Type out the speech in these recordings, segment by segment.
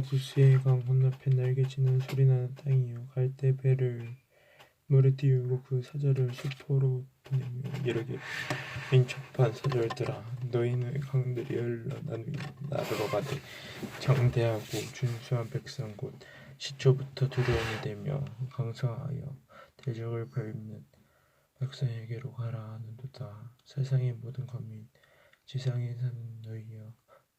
구스의 강 건너편 날개치는 소리나는 땅이여 갈대 배를 물에 띄우고 그 사자를 수포로 보내며 이르기를 민첩한 사절들아 너희는 강들이 흘러 나르러 가되 장대하고 준수한 백성 곧 시초부터 두려움이 되며 강성하여 대적을 밟는 백성에게로 가라 하는도다. 세상의 모든 거민 지상에 사는 너희여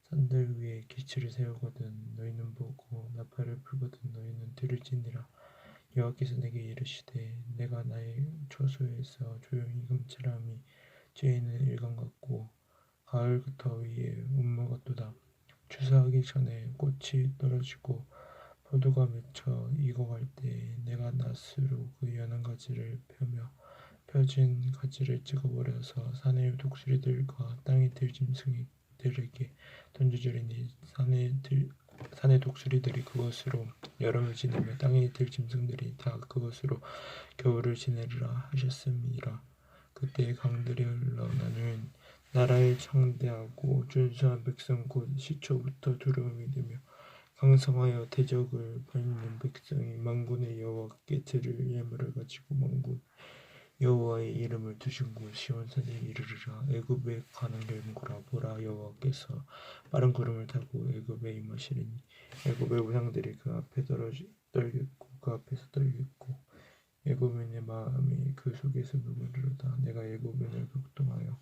산들 위에 기치를 세우거든 너희는 보고 나팔을 불거든 너희는 들을지니라. 여호와께서 내게 이르시되 내가 나의 초소에서 조용히 금칠함이 죄인은 일광 같고 가을 더위에 운무 같도다. 추수하기 전에 꽃이 떨어지고 포도가 맺혀 익어갈 때 내가 낫으로 그 연한 가지를 펴며 펴진 가지를 찍어버려서 산의 독수리들과 땅의 들짐승들에게 던져주리니 산의 독수리들이 그것으로 여름을 지내며 땅의 들짐승들이 다 그것으로 겨울을 지내리라 하셨음이라. 그때 강들이 흘러 나누면 나라의 창대하고 준수한 백성 곧 시초부터 두려움이 되며 강성하여 대적을 밟는 백성이 만군의 여호와께 드릴 예물을 가지고 만군 여호와의 이름을 두신 곳 시온산에 이르리라. 애굽에 가는 길목으로 보라. 여호와께서 빠른 구름을 타고 애굽에 임하시리니 애굽의 우상들이 그 앞에 떨겠고 그 앞에서 떨겠고 애굽인의 마음이 그 속에서 누구리로다. 내가 애굽인을 격동하여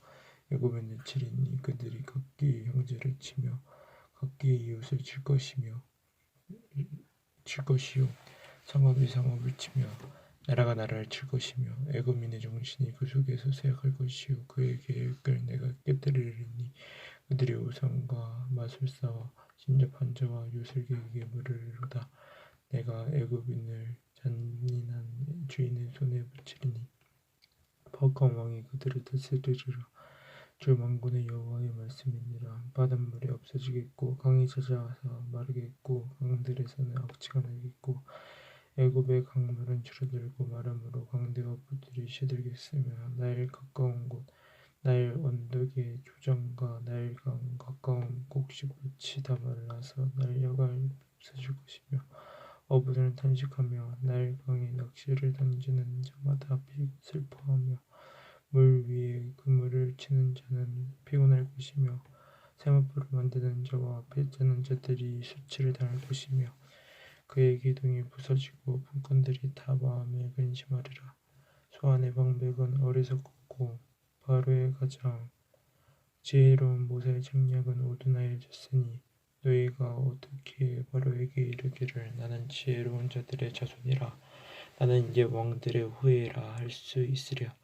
애굽인을 치리니 그들이 각기 형제를 치며 각기 이웃을 칠 것이요 성읍이 성읍을 치며 나라가 나라를 칠 것이며 애굽인의 정신이 그 속에서 쇠약할 것이요 그의 계획을 내가 깨뜨리리니 그들이 우상과 마술사와 신접한 자와 요술객에게 물으리로다. 내가 애굽인을 잔인한 주인의 손에 붙이리니 버거운 왕이 그들을 다스리리라. 주 만군의 여호와의 말씀이니라. 바닷물이 없어지겠고 강이 잦아서 마르겠고 강들에서는 억지가 나겠고 애굽의 강물은 줄어들고 마름으로 강대와 부들이 시들겠으며 나일 가까운 곳 나일 언덕의 조정과 나일강 가까운 곡식밭이 다 말라서 날려가 없어질 것이며 어부들은 탄식하며 나일강에 낚시를 던지는 자마다 슬퍼하며 물 위에 그물을 치는 자는 피곤할 것이며 세마포를 만드는 자와 배 짜는 자들이 수치를 당할 것이며 그의 기둥이 부서지고 분권들이 다 마음에 근심하리라. 소안의 방백은 어리석고 바로의 가장 지혜로운 모세의 책략은 오두나해졌으니 너희가 어떻게 바로에게 이르기를 나는 지혜로운 자들의 자손이라 나는 이제 왕들의 후예라 할 수 있으랴.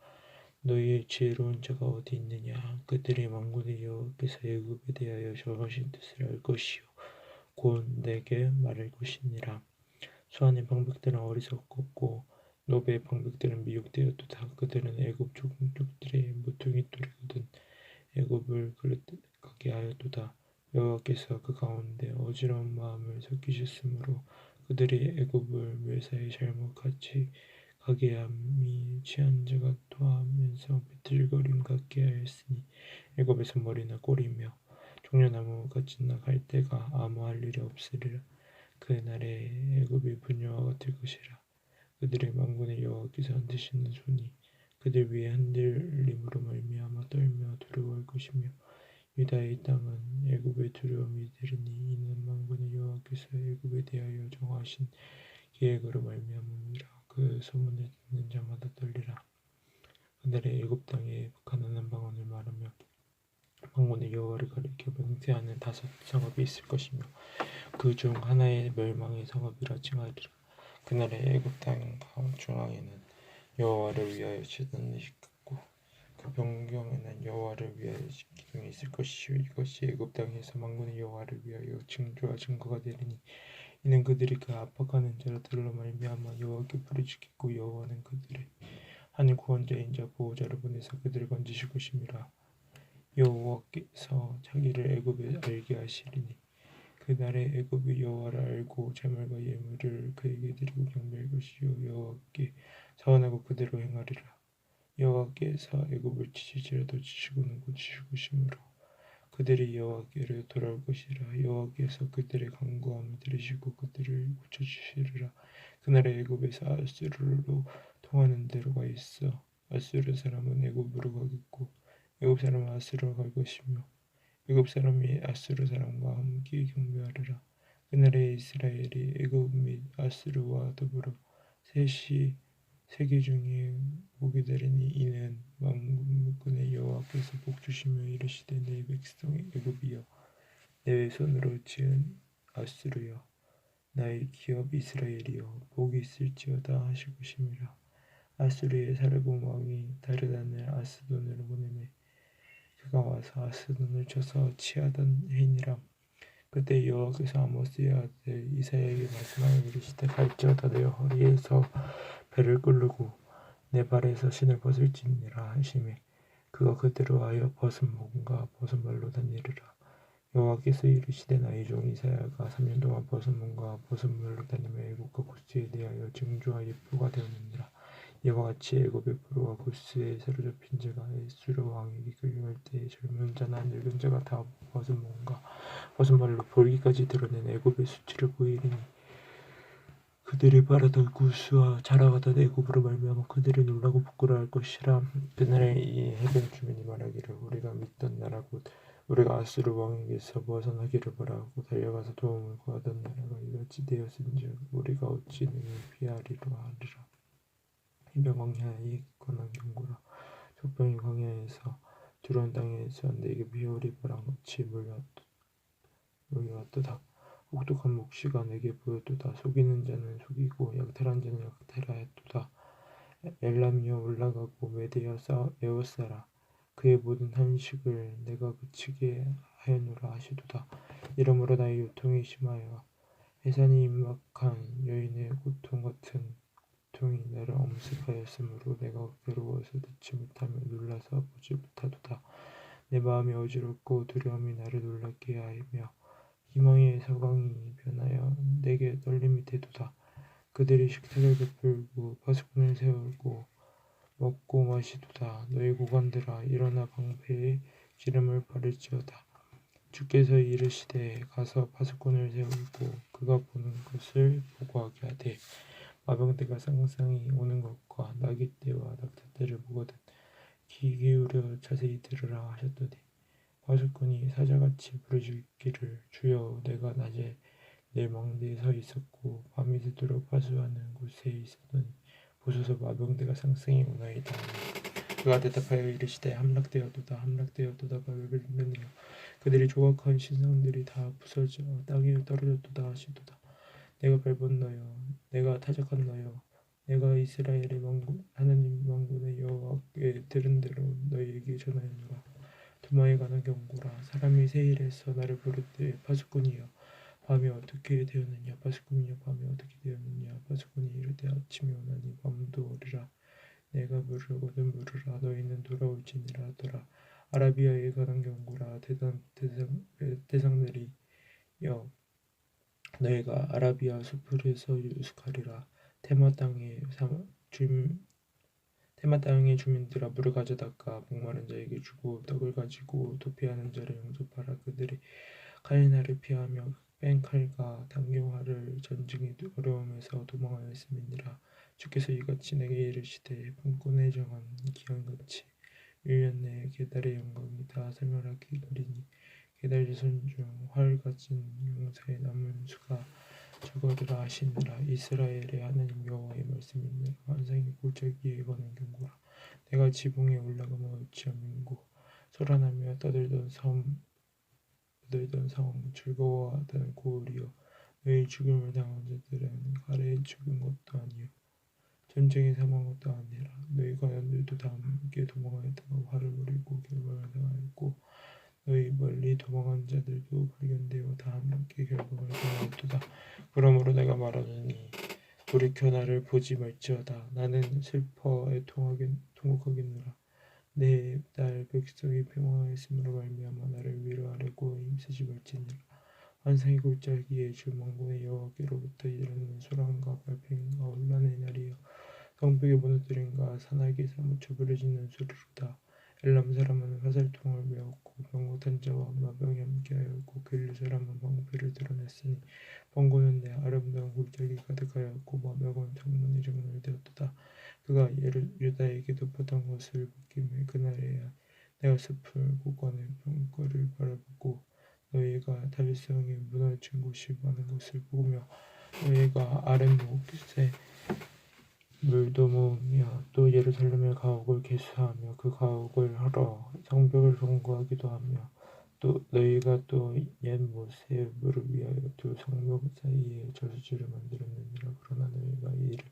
너희의 지혜로운 자가 어디 있느냐. 그들이 만군의 여호와께서 애굽에 대하여 정하신 뜻을 알 것이요 곧 내게 말할 것이니라. 수안의 방백들은 어리석었고 노베의 방백들은 미혹되었도다. 그들은 애굽 종족들의 모퉁이 돌이거든 애굽을 가게 하였도다. 여호와께서 그 가운데 어지러운 마음을 섞이셨으므로 그들이 애굽을 멸사의 잘못같이 가게 함이 취한 자가 토하면서 비틀거림 같게 하였으니 애굽에서 머리나 꼬리며 종려나무 같이나 갈대가 아무 할 일이 없으리라. 그날에 애굽이 분유와 같을 것이라. 그들의 만군의 여호와께서 흔드시는 손이 그들 위에 흔들림으로 말미암아 떨며 두려워할 것이며 유다의 땅은 애굽의 두려움이 되리니 이는 만군의 여호와께서 애굽에 대하여 정하신 계획으로 말미암음이라. 그 소문을 듣는 자마다 떨리라. 그날에 애굽 땅에 가난한 방언을 말하며 만군의 여호와를 가리켜 맹세하는 5 성읍이 있을 것이며 그 중 하나의 멸망의 성읍이라 칭하리라. 그날에 애굽 땅 중앙에는 여호와를 위하여 제단이 있고 그 변경에는 여호와를 위하여 기둥이 있을 것이요 이것이 애굽 땅에서 만군의 여호와를 위하여 징조와 증거가 되리니 이는 그들이 그 압박하는 자들로 말미암아 여호와께 부르짖겠고 여호와는 그들의 하늘 구원자인 자 보호자를 보내서 그들을 건지실 것임이라. 여호와께서 자기를 애굽에 알게 하시리니 그날에 애굽이 여호와를 알고 제물과 예물을 그에게 드리고 경배할 것이요 여호와께 사원하고 그대로 행하리라. 여호와께서 애굽을 치실지라도 치시고는 고치실 것이므로 그들이 여호와께로 돌아올 것이라. 여호와께서 그들의 간구함을 들으시고 그들을 고쳐주시리라. 그날에 애굽에서 아수르로 통하는 대로가 있어 아수르 사람은 애굽으로 가겠고 애굽 사람은 아수르로 갈 것이며 애굽 사람이 아수르 사람과 함께 경배하리라. 그날에 이스라엘이 애굽 및 아수르와 더불어 셋이 세계 중에 보게 되리니 이는 만군의 여호와께서 복 주시며 이르시되 내 백성 애굽이여 내 손으로 지은 아수르여 나의 기업 이스라엘이여 복이 있을지어다 하실 것임이라. 아수르의 사르본 왕이 다르단을 아스돈으로 보내매 그가 와서 아스돈을 쳐서 취하던 해니라. 그때 여호와께서 아모스의 아들 이사야에게 말씀하여 이르시되 갈지어다 내 허리에서 배를 끄르고 내 발에서 신을 벗을지니라 하시매 그가 그대로 하여 벗은 몸과 벗은 발로 다니리라. 여호와께서 이르시되 나의 종 이사야가 3년 동안 벗은 몸과 벗은 발로 다니며 애굽과 구스에 대하여 증조와 예표가 되었느니라. 이와 같이 애굽의 포로와 구스에 사로잡힌 자가 아수르 왕에게 끌려갈 때에 젊은 자나 늙은 자가 다 벗은 몸과 벗은 발로 볼기까지 드러낸 애굽의 수치를 보이리니 그들이 바라던 구스와 자라가던 애굽으로 말미암아 그들이 놀라고 부끄러워할 것이라. 그날에 이 해변 주민이 말하기를 우리가 믿던 나라 곧 우리가 아수르 왕에게서 벗어나기를 바라고 달려가서 도움을 구하던 나라가 이같이 되었은즉 우리가 어찌 능히 피하리라 하리라. 해변 광야에 관한 경고라. 적병이 광야에서 두려운 땅에서 내게 비올이 바람 같이 몰려왔도다. 혹독한 묵시가 내게 보였도다. 속이는 자는 속이고 약탈한 자는 약탈하였도다. 엘람이여 올라가고 메대여 에워싸라. 그의 모든 한식을 내가 그치게 하였노라 하시도다. 이러므로 나의 요통이 심하여 해산이 임박한 여인의 고통 같은 고통이 나를 엄습하였으므로 내가 괴로워서 듣지 못하며 놀라서 보지 못하도다. 내 마음이 어지럽고 두려움이 나를 놀랍게 하며 희망의 서광이 변하여 내게 떨림이 되도다. 그들이 식탁을 베풀고 파수꾼을 세우고 먹고 마시도다. 너희 고관들아 일어나 방패에 기름을 바를지어다. 주께서 이르시되 가서 파수꾼을 세우고 그가 보는 것을 보고하게 하되 마병대가 쌍쌍이 오는 것과 나귀떼와 낙타떼를 보거든 귀 기울여 자세히 들으라 하셨더니 파수꾼이 사자같이 부르짖기를 주여 내가 낮에 내 망대에 서 있었고 밤이 새도록 파수하는 곳에 있었더니 보소서 마병대가 쌍쌍이 오나이다. 그가 대답하여 이르시되 함락되었도다 함락되었도다 바벨론이여 그들이 조각한 신상들이 다 부서져 땅에 떨어졌도다 하시도다. 내가 밟은 너여 내가 타작한 너여 내가 이스라엘의 하나님 만군의 여호와께 들은 대로 너희에게 전하였노라. 두마에 관한 경고라. 사람이 세일에서 나를 부를 때 파수꾼이여 밤이 어떻게 되었느냐 파수꾼이여 밤이 어떻게 되었느냐 파수꾼이 이르되 아침이 오나니 밤도 오리라. 내가 부르거든 부르라 너희는 돌아올지니라 하더라. 아라비아에 관한 경고라. 대상들이여 너희가 아라비아 수풀에서 유숙하리라. 테마 땅의 주민들아 물을 가져다가 목마른 자에게 주고 떡을 가지고 도피하는 자를 용접하라. 그들이 칼날을 피하며 뺀 칼과 당뇨화를 전증의 어려움에서 도망하였음이니라. 주께서 이같이 내게 이르시되 품꾼에 정한 기한같이 1년 내에 게달의 영광이 다 살멸하리니 게달 자손 중 활 가진 용사의 남은 수가 저거리라 하시니라. 이스라엘의 하나님 여호와의 말씀이니라. 환상의 골짜기에 관한 경고라. 내가 지붕에 올라가며 어찌하민고 소란하며 떠들던 성 즐거워하던 고을이여 너희 죽음을 당한 자들은 가래에 죽은 것도 아니요 전쟁에 사망한 것도 아니라 너희 가연들도 다 함께 도망하였다가 화를 부리고 결박을 당하였고 너희 멀리 도망한 자들도 발견되어 다 함께 결박을 당하였도다. 그러므로 내가 말하노니 돌이켜 나를 보지 말지어다. 나는 슬퍼 통곡하겠노라. 내 딸 백성이 평화하였음으로 말미암아 나를 위로하려고 힘쓰지 말지니라. 환상의 골짜기에 주 만군의 여호와께로부터 일어나는 소란과 발팽과 혼란의 날이여 성벽이 무너뜨림과 산악이 사무쳐 부르짖는 소리로다. 엘람 사람은 화살통을 메었고 병거탄자와 마병이 함께하였고 길르 사람은 방패를 드러냈으니 번고는 내 아름다운 골짜기 가득하였고 마병은 창문이 정렬되었도다. 그가 유다에게도 받은 것을 벗김에 그날에야 내가 숲을 곳간의 병거를 바라보고 너희가 다윗성이 무너진 곳이 많은 것을 보며 너희가 아랫목에 물도 모으며 또 예루살렘의 가옥을 개수하며 그 가옥을 헐어 성벽을 견고하기도 하며 또 너희가 또 옛 모세의 위하여 두 성벽 사이에 저수지를 만들었느니라. 그러나 너희가 이 일을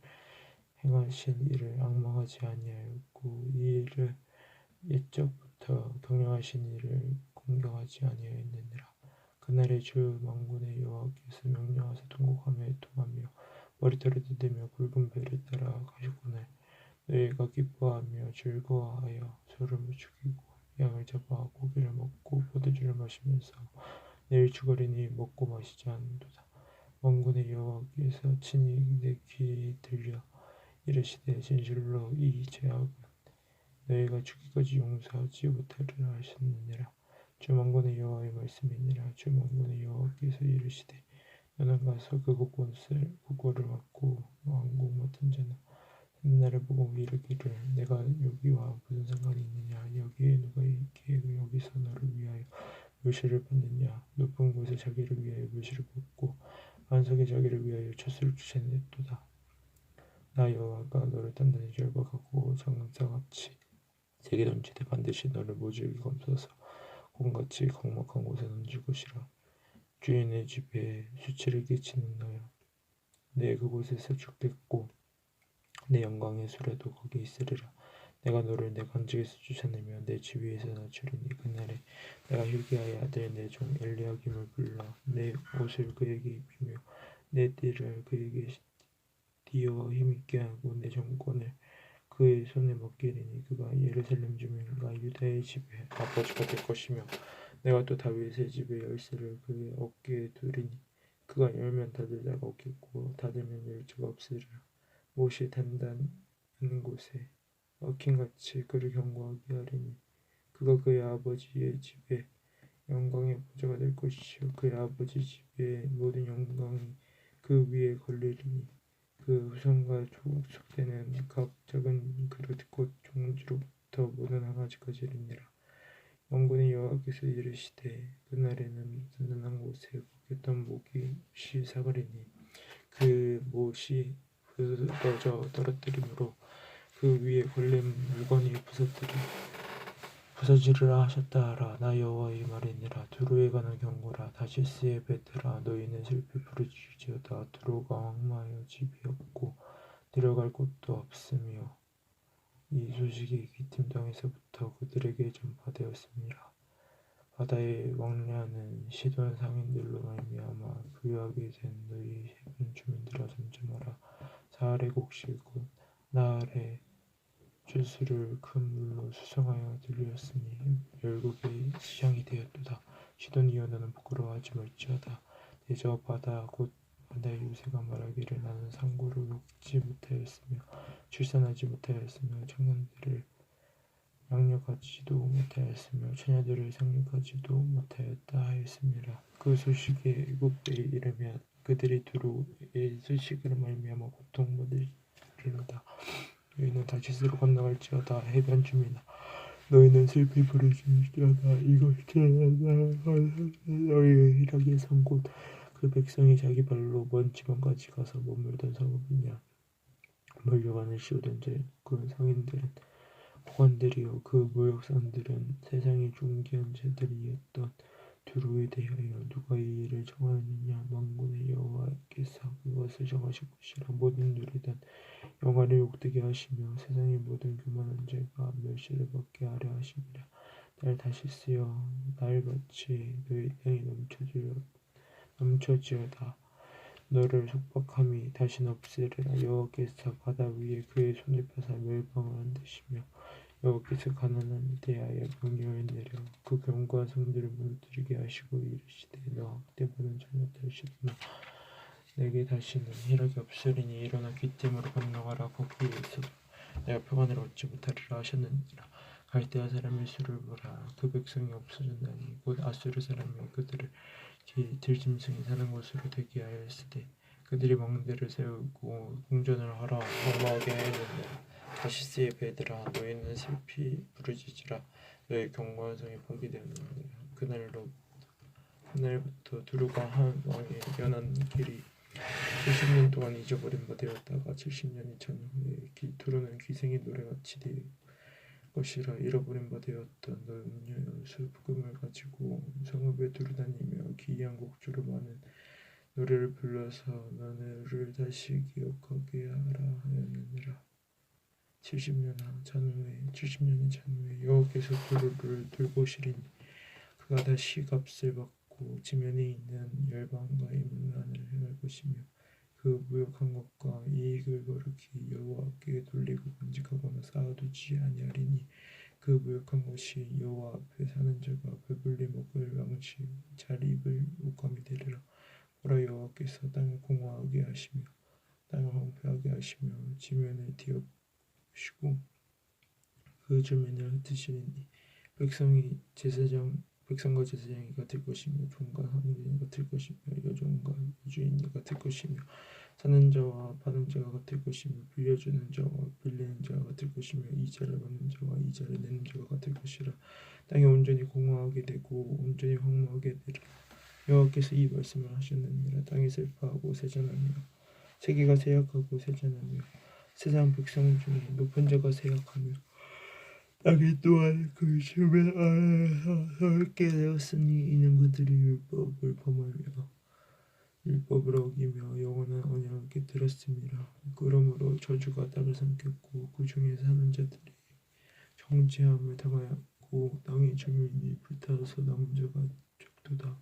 행하신 이를 앙망하지 아니하였고 이 일을 옛적부터 경영하신 이를 공경하지 아니하였느니라. 그날에 주 만군의 여호와께서 명령하사 통곡하며 애통하며 머리털을 뜯으며 굵은 배를 따라 가시거늘 너희가 기뻐하며 즐거워하여 소를 죽이고 양을 잡아 고기를 먹고 포도주를 마시면서 내일 죽으리니 먹고 마시지 않는도다. 만군의 여호와께서 친히 내 귀에 들려 이르시되 진실로 이 죄악은 너희가 죽기까지 용서하지 못하리라 하셨느니라. 주 만군의 여호와의 말씀이니라. 주 만군의 여호와께서 이르시되 너는 가서 그 곳곳을 막고 왕궁 맡은 자는 나를 보고 이르기를 내가 여기와 무슨 상관이 있느냐. 여기에 누가 있기에 여기서 너를 위하여 멸시를 받느냐. 높은 곳에 자기를 위하여 멸시를 받고 반석에 자기를 위하여 촛을 주체냈도다. 나 여호와가 너를 단단히 결박하고 장사같이 세게 던지되 반드시 너를 모질게 감싸서 곰같이 광막한 곳에 던질 것이라. 주인의 집에 수치를 끼치는 너여, 내 그곳에서 죽겠고 내 영광의 수레도 거기 있으리라. 내가 너를 내 관직에서 쫓아내며 내 지위에서 낮추리니 그날에 내가 hilki야의 아들 내 종 엘리야김을 불러 내 옷을 그에게 입히며 내 띠를 그에게 띠어 힘있게 하고 내 정권을 그의 손에 맡기리니 그가 예루살렘 주민과 유다의 집의 아버지가 될 것이며 내가 또 다윗의 집의 열쇠를 그의 어깨에 두리니 그가 열면 닫을 자가 없겠고 닫으면 열 자가 없으리라. 못이 단단한 곳에 얽힌같이 그를 견고하게 하리니 그가 그의 아버지의 집에 영광의 보좌가 될 것이요 그의 아버지 집의 모든 영광이 그 위에 걸리리니 그 후손과 속되는 각 작은 그릇 곧 종지로부터 모든 항아지까지이니라. 만군의 여호와께서 이르시되 그날에는 단단한 곳에 꺾였던 못이 사그리니 그 못이 부러져 떨어뜨림으로 그 위에 걸린 물건이 부서지리라 하셨다 하라. 나 여호와의 말이니라. 두로에 가는 경고라. 다시스의 베드라 너희는 슬피 부르짖을지어다. 두로가 황무하여 집이 없고 내려갈 곳도 없으며 이 소식이 기팀 땅에서부터 그들에게 전파되었습니다. 바다에 왕래하는 시돈 상인들로 말미암아 부유하게 된 너희 해변 주민들아 잠잠하라. 사할의 곡식 곧 나할의 주수를 큰 물로 수송하여 들렸으니 열국의 시장이 되었도다. 시돈이여 너는 부끄러워하지 말지어다. 대저 바다 곧 바다의 요새가 말하기를 나는 상고를 먹지 못하였으며 출산하지 못하였으며 청년들을 양육하지도 못하였으며 처녀들을 생육하지도 못하였다 하였음이라. 그 소식이 애굽에 이르면 그들이 두로의 소식으로 말미암아 고통받으리로다. 너희는 다시스로 건너갈지어다. 해변 주민아 너희는 슬피 부르짖을지어다. 이곳은 너희의 희락의 성 곧 그 백성이 자기 발로 먼 지방까지 가서 머물던 성읍이냐. 몰려가는 시오된 자의 그 상인들은 고관들이요 그 무역상들은 세상의 존귀한 자들이었던 두로에 대하여 누가 이 일을 정하느냐. 만군의 여호와께서 그것을 정하실 것이라. 모든 누리던 영화를 욕되게 하시며 세상의 모든 교만한 자가 멸시를 받게 하려 하심이라. 날 다시스여 날같이 너희 땅이 넘쳐지어다. 너를 속박함이 다시는 없으리라. 여호와께서 바다 위에 그의 손을 펴사 멸망을 한듯이며 여호와께서 가나안에 대하여 명령을 내려 그 견고한 성들을 무너뜨리게 하시고 이르시되 너 학대받은 자녀들 시도나 내게 다시는 희락이 없으리니 일어나 기팀으로 건너가라. 거기에서도 내가 평안을 얻지 못하리라 하셨느니라. 갈대아 사람의 수를 보라. 그 백성이 없어졌나니 곧 아수르 사람이 그들을 들짐승이 사는 곳으로 되게 하였으되 그들이 망대를 세우고 궁전을 하라. 장막하게 하였느니라. 다시스의 배들아 너희는 슬피 부르짖으라. 너희 견고한 성이 파괴되었느니라. 그날부터 두루가 한 왕의 연한 길이 70년 동안 잊어버린 바 되었다가 70년이 전 후에 두루는 기생의 노래같이 될 것이라. 잃어버린 바 되었던 너희 음녀여 수금을 가지고 성읍에 두루다니며 기이한 곡조로 많은 노래를 불러서 너를 다시 기억하게 하라 하였느니라. 70년이 잔 후에 여호와께서 두루를 들고 오시리니 그가 다시 값을 받고 지면에 있는 열방과의 문란을 행할 것이며 그 무역한 것과 이익을 거룩히 여호와께 돌리고 간직하거나 쌓아두지 아니하리니 그 무역한 것이 여호와 앞에 사는 자가 배불리 먹을 양식 잘 입을 옷감이 되리라. 보라 여호와께서 땅을 공허하게 하시며 땅을 황폐하게 하시며 지면을 뒤엎으시고 그 주민을 흩으시리니 백성과 제사장이 같을 것이며 종과 하인이 같을 것이며 여종과 주인이 같을 것이며 사는 자와 파는 자가 같을 것이며 빌려주는 자와 빌리는 자가 같을 것이며 이자를 받는 자와 이자를 내는 자가 같을 것이라. 땅이 온전히 공허하게 되고 온전히 황무하게 되리라. 여호와께서 이 말씀을 하셨느니라. 땅이 슬퍼하고 세잔하며 세계가 세약하고 세잔하며 세상 백성 중에 높은 자가 세약하며 땅이 또한 그 주변 아래에서 서럽게 되었으니 이는 그들이 율법을 범하며 율법을 어기며 영원한 언약을 깨뜨렸음이라. 그러므로 저주가 땅을 삼켰고 그 중에 사는 자들이 정죄함을 당하였고 땅의 주민이 불타서 남은 자가 적도다.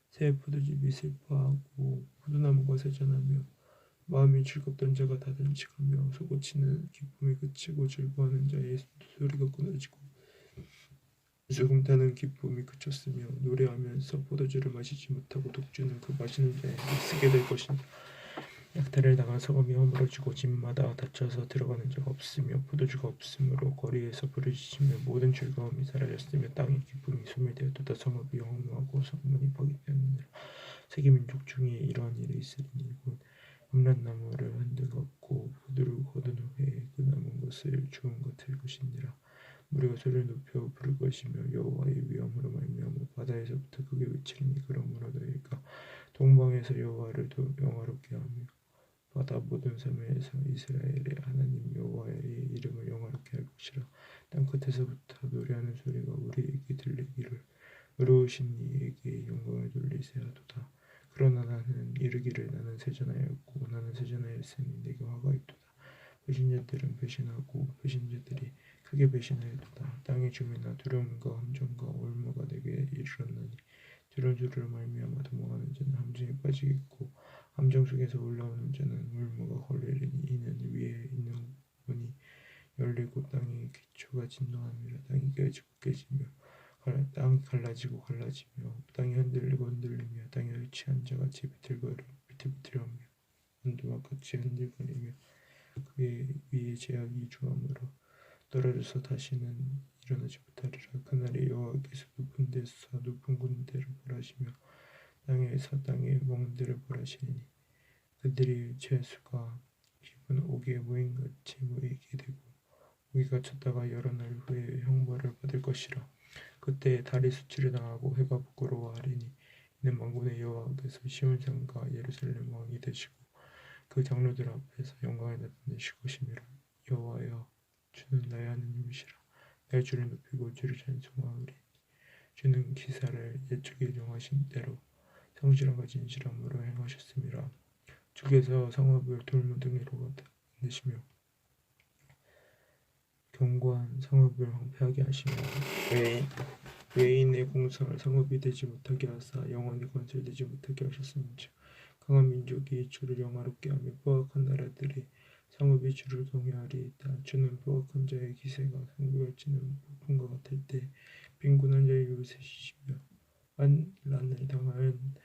새 포도즙이 슬퍼하고 포도나무가 세잔하며 마음이 즐겁던 자가 다 단식하며 소고치는 기쁨이 그치고 즐거워하는 자의 소리가 끊어지고 수금 타는 기쁨이 그쳤으며 노래하면서 포도주를 마시지 못하고 독주는 그 마시는 자에게 쓰게 될 것이니 약탈을 당한 성읍이 허물어지고 집마다 닫혀서 들어가는 자가 없으며 포도주가 없으므로 거리에서 부르짖으며 모든 즐거움이 사라졌으며 땅의 기쁨이 소멸되었도다. 성읍이 허무하고 성문이 파괴되었느니라. 세계 민족 중에 이러한 일이 있으리니 곧 음란나무를 흔들었고 포도를 거둔 후에 그 남은 것을 주운 같을 것이니라. 무리가 소리를 높여 부를 것이며 여호와의 위엄으로 말미암아 바다에서부터 크게 외치리니 그러므로 너희가 동방에서 여호와를 더 영화롭게 하며 바다 모든 섬에서 이스라엘의 하나님 여호와의 이름을 영화롭게 할 것이라. 땅끝에서부터 노래하는 소리가 우리에게 들리기를 의로우신 이에게 영광을 돌리세하도다. 그러나 나는 이르기를 나는 세전하였고 나는 세전하였으니 내게 화가 있도다. 배신자들은 배신하고 배신자들이 크게 배신하였도다. 땅의 주민아 두려움과 함정과 올무가 내게 이르렀나니 두려운 소리로 말미암아 도망하는 자는 함정에 빠지겠고 함정 속에서 올라오는 자는 올무가 걸리리니 이는 위에 있는 문이 열리고 땅의 기초가 진동함이라. 땅이 깨지고 깨지며 땅이 갈라지고 갈라지며 땅이 흔들리고 흔들리며 땅에 위치한 자같이 비틀비틀하며 원두막 같이 흔들거리며 그의 위에 제약이 주함으로 떨어져서 다시는 일어나지 못하리라. 그날에 여호와께서 높은 데서 높은 군대를 벌하시며 땅에서 땅의 멍들을 벌하시리니 그들이 죄수가 기분 옥에 모임같이 모이게 되고 옥이 갇혔다가 여러 날 후에 형벌을 받을 것이라. 그때 달이 수치를 당하고 해가 부끄러워하리니 이는 만군의 여호와께서 시온산과 예루살렘 왕이 되시고 그 장로들 앞에서 영광을 나타내실 것이니라. 여호와여 주는 나의 하나님이시라. 내가 주를 높이고 주를 찬송하오리. 주는 기사를 옛적에 정하신 대로 성실함과 진실함으로 행하셨음이라. 주께서 성읍을 돌무더기로 만드시며 견고한 성읍을 황폐하게 하시며 외인의 공성을 성읍이 되지 못하게 하사 영원히 건설되지 못하게 하셨음즉 강한 민족이 주를 영화롭게 하며 포악한 나라들이 성읍이 주를 경외하리이다. 주는 포악한 자의 기세가 성벽을 치는 폭풍과 같을 때 빈곤한 자의 요새이시며 환난을 당한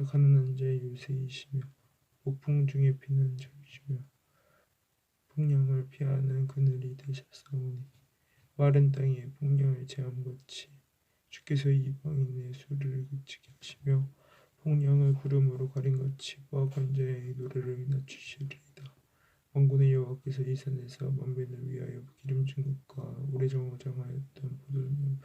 가난한 자의 요새이시며 폭풍 중에 피난 적이시며 풍랑을 피하는 그늘이 되셨사오니 마른 땅에 풍랑을 제함같이 주께서 이방인의 소리를 그치게 하시며 풍랑을 구름으로 가림같이 부하건 자의 노래를 낮추시리이다. 만군의 여호와께서 이 산에서 만민을 위하여 기름진 것과 오래전 정하였던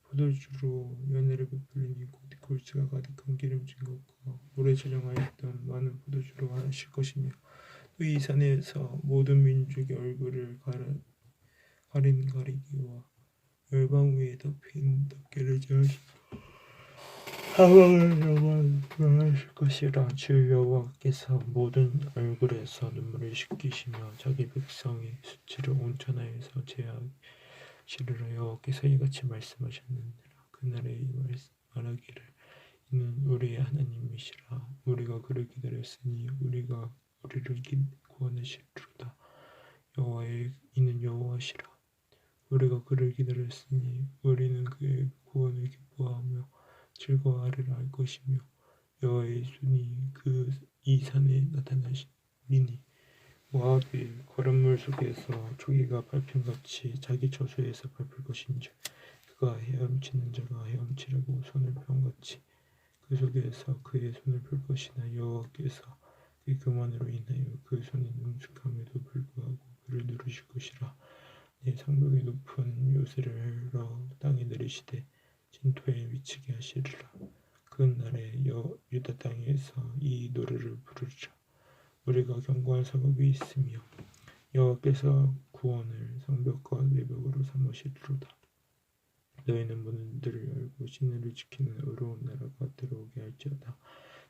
포도주로 연회를 베풀리니 곧 골수가 가득한 기름진 것과 오래 저장하였던 많은 포도주로 하실 것이며 또 이 산에서 모든 민족의 얼굴을 가린 가리개와 열방 위에 덮인 덮개를 제하시고 사방을 영원하실 것이라. 주 여호와께서 모든 얼굴에서 눈물을 씻기시며 자기 백성의 수치를 온천하여서 제하시리라. 여호와께서 이같이 말씀하셨느니라. 그날에 말하기를 이는 우리의 하나님이시라. 우리가 그를 기다렸으니 우리가 우리를 구원하시리로다. 이는 여호와시라. 우리가 그를 기다렸으니 우리는 그의 구원을 기뻐하며 즐거워하리라 할 것이며 여호와의 손이 이 산에 나타나시리니 모압의 거름물 속에서 조기가 밟힘같이 자기 저수에서 밟을 것인즉 그가 헤엄치는 자가 헤엄치려고 손을 펴온같이 그 속에서 그의 손을 펼 것이나 여호와께서 그의 교만으로 인하여 그 손이 능숙함에도 불구하고 그를 누르실 것이라. 내 상벽의 높은 요새를 땅에 내리시되 진토에 미치게 하시리라. 그 날에 유다 땅에서 이 노래를 부르리라. 우리가 견고한 성읍이 있으며 여호와께서 구원을 성벽과 외벽으로 삼으시리로다. 너희는 문들을 열고 시내를 지키는 의로운 나라가 들어오게 할지어다.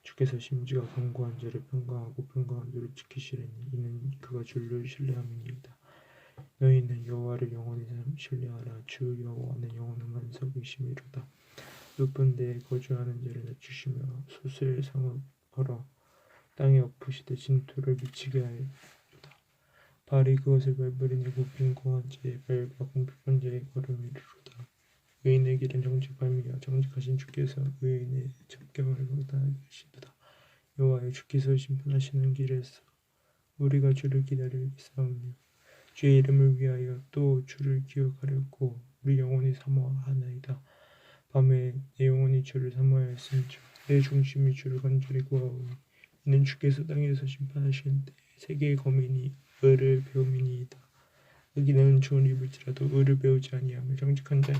주께서 심지어 견고한 자를 평강하고 평강한 자를 지키시리니 이는 그가 주를 신뢰함이니이다. 너희는 여호와를 영원히 신뢰하라. 주 여호와는 영원한 만석이심이로다. 높은 데에 거주하는 자를 낮추시며 솟을 성읍하러 땅에 엎으시되 진토를 미치게 하리로다. 발이 그것을 밟으리니 곧 빈곤한 자의 발과 궁핍한 자의 걸음이리로다. 의인의 길은 정직함이요 정직하신 주께서 의인의 접경을 거다하시도다. 여호와여, 주께서 심판하시는 길에서 우리가 주를 기다리겠사오며 주의 이름을 위하여 또 주를 기억하려고 우리 영혼이 사모하나이다. 밤에 내 영혼이 주를 사모하였음즉 내 중심이 주를 간절히 구하오니 이는 주께서 땅에서 심판하시는 때에 세계의 거민이 의를 배움이니이다. 의인은 좋은 입을지라도 의를 배우지 아니하며 정직한 자의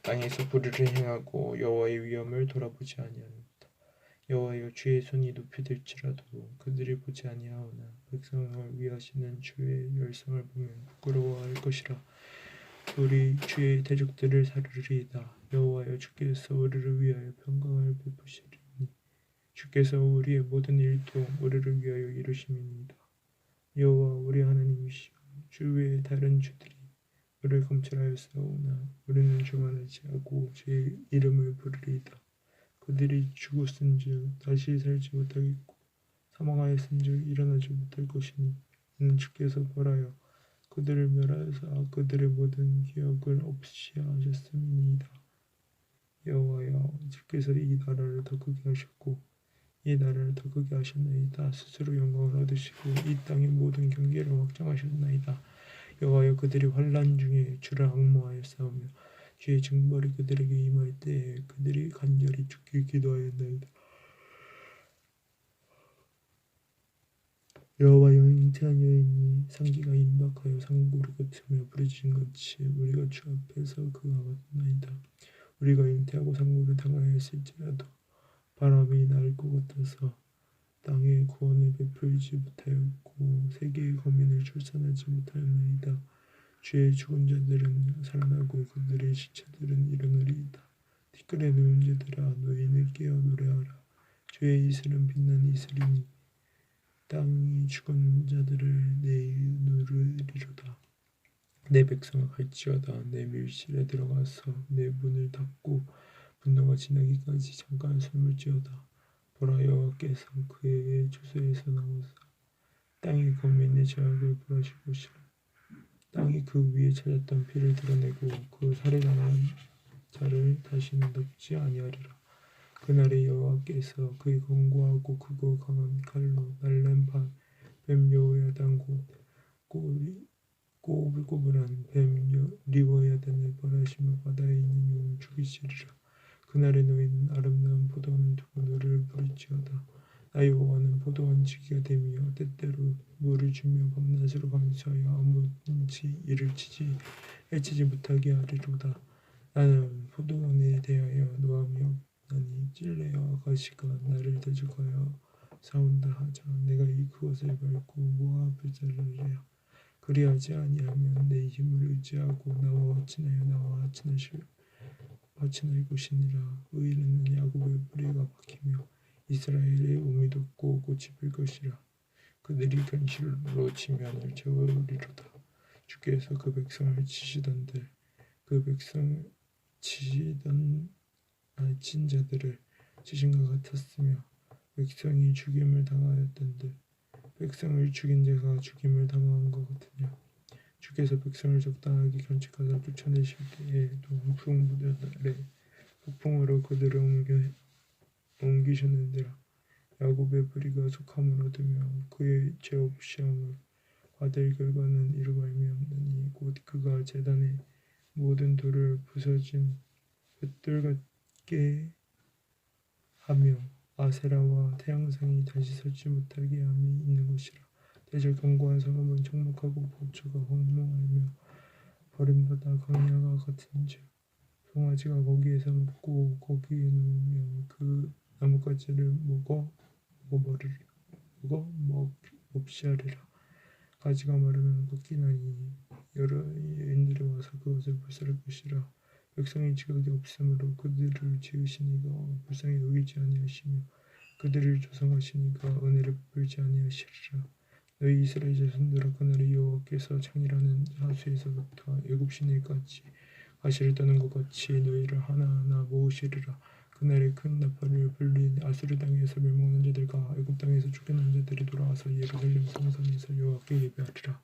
땅에서 불의를 행하고 여호와의 위엄을 돌아보지 아니하는도다. 여호와여, 주의 손이 높이 들지라도 그들이 보지 아니하오나 백성을 위하시는 주의 열성을 보면 부끄러워할 것이라. 우리 주의 대적들을 사르리이다. 여호와여, 주께서 우리를 위하여 평강을 베푸시리니 주께서 우리의 모든 일도 우리를 위하여 이루심이니이다. 여호와 우리 하나님이시여, 주 외에 다른 주들이 우리를 검찰하였사오나 우리는 주만 의지하고 주의 이름을 부르리이다. 그들이 죽었은즉 다시 살지 못하겠고 사망하였은즉 일어나지 못할 것이니 이는 주께서 벌하여 그들을 멸하여서 그들의 모든 기억을 없이 하셨음이니이다. 여호와여, 주께서 이 나라를 더 크게 하셨고 이 나라를 더 크게 하셨나이다. 스스로 영광을 얻으시고 이 땅의 모든 경계를 확장하셨나이다. 여호와여, 그들이 환난 중에 주를 앙모하여 싸우며 주의 징벌이 그들에게 임할 때에 그들이 간절히 주께 기도하였나이다. 여호와여, 잉태한 여인이 상기가 임박하여 상고를 거치며 부르짖은 같이 우리가 주 앞에서 그와 같나이다. 우리가 잉태하고 상고를 당하였을지라도 바람이 날 것 같아서 땅에 구원을 베풀지 못하였고 세계의 거민을 출산하지 못하였나이다. 주의 죽은 자들은 살아나고 그들의 시체들은 일어나리이다. 티끌에 누운 자들아, 너희는 깨어 노래하라. 주의 이슬은 빛난 이슬이니 땅이 죽은 자들을 내누르리로다. 내 백성아, 갈지어다. 내 밀실에 들어가서 내 문을 닫고 분노가 지나기까지 잠깐 숨을지어다. 보라, 여호와께서 그의 저수에서 나오사 땅의 거민의 죄악을 벌하실 것이라. 땅이 그 위에 찾았던 피를 드러내고 그 살해당한 자를 다시는 덮지 아니하리라. 그날에 여호와께서 그의 견고하고 크고 강한 칼로 날랜 뱀 여호야단 곧 꼬불꼬불한 뱀 리워야 되며 때때로 물을 주며 밤낮으로 감시하여 아무든지 이를 해치지 못하게 하리로다. 나는 포도원에 대하여 노함이 없나니 찔레와 가시가 나를 대적하여 싸운다 하자. 내가 그것을 밟고 모압을 자르리라. 그리하지 아니하면 내 힘을 의지하고 나와 화친할 것이니라. 의인은 야곱의 뿌리가 박히며 이스라엘의 우미 돋고 꽃이 필 것이라. 그들이 근실로 지면을 채우리로다. 주께서 그 백성을 치시던들 그 백성을 친 자들을 치신 것 같았으며 백성이 죽임을 당하였던들 백성을 죽인 자가 죽임을 당한 것 같으냐. 주께서 백성을 적당하게 견책하사 쫓아내실 때에 동풍부들의 폭풍으로 그들을 옮기셨느니라. 야곱의 뿌리가 속함을 얻으며 그의 죄 없이 함을 받을 결과는 이루 말미암나니 곧 그가 제단의 모든 돌을 부서진 맷돌 같게 하며 아세라와 태양상이 다시 서지 못하게 함이 있는 것이라. 대저 견고한 성읍은 청목하고 법초가 황무하며 버림받아 광야가 같은즉 송아지가 거기에서 먹고 거기에 누우며 그 나뭇가지를 먹없이 하리라. 가지가 마르면 꺾이나니 여러 여인들이 와서 그것을 불살할 것이라. 백성의 지각이 없으므로 그들을 지으시니가 불쌍히 여기지 아니하시며 그들을 조성하시니가 은혜를 베풀지 아니하시리라. 너희 이스라엘 자손들아 그날에 여호와께서 창이라는 하수에서부터 애굽 시내까지 가시를 떠는 것 같이 너희를 하나하나 모으시리라. 그날에 큰 나팔을 불린 아수르 땅에서 멸망한 자들과 애굽 땅에서 쫓겨난 자들이 돌아와서 예루살렘 성산에서 여호와께 예배하리라.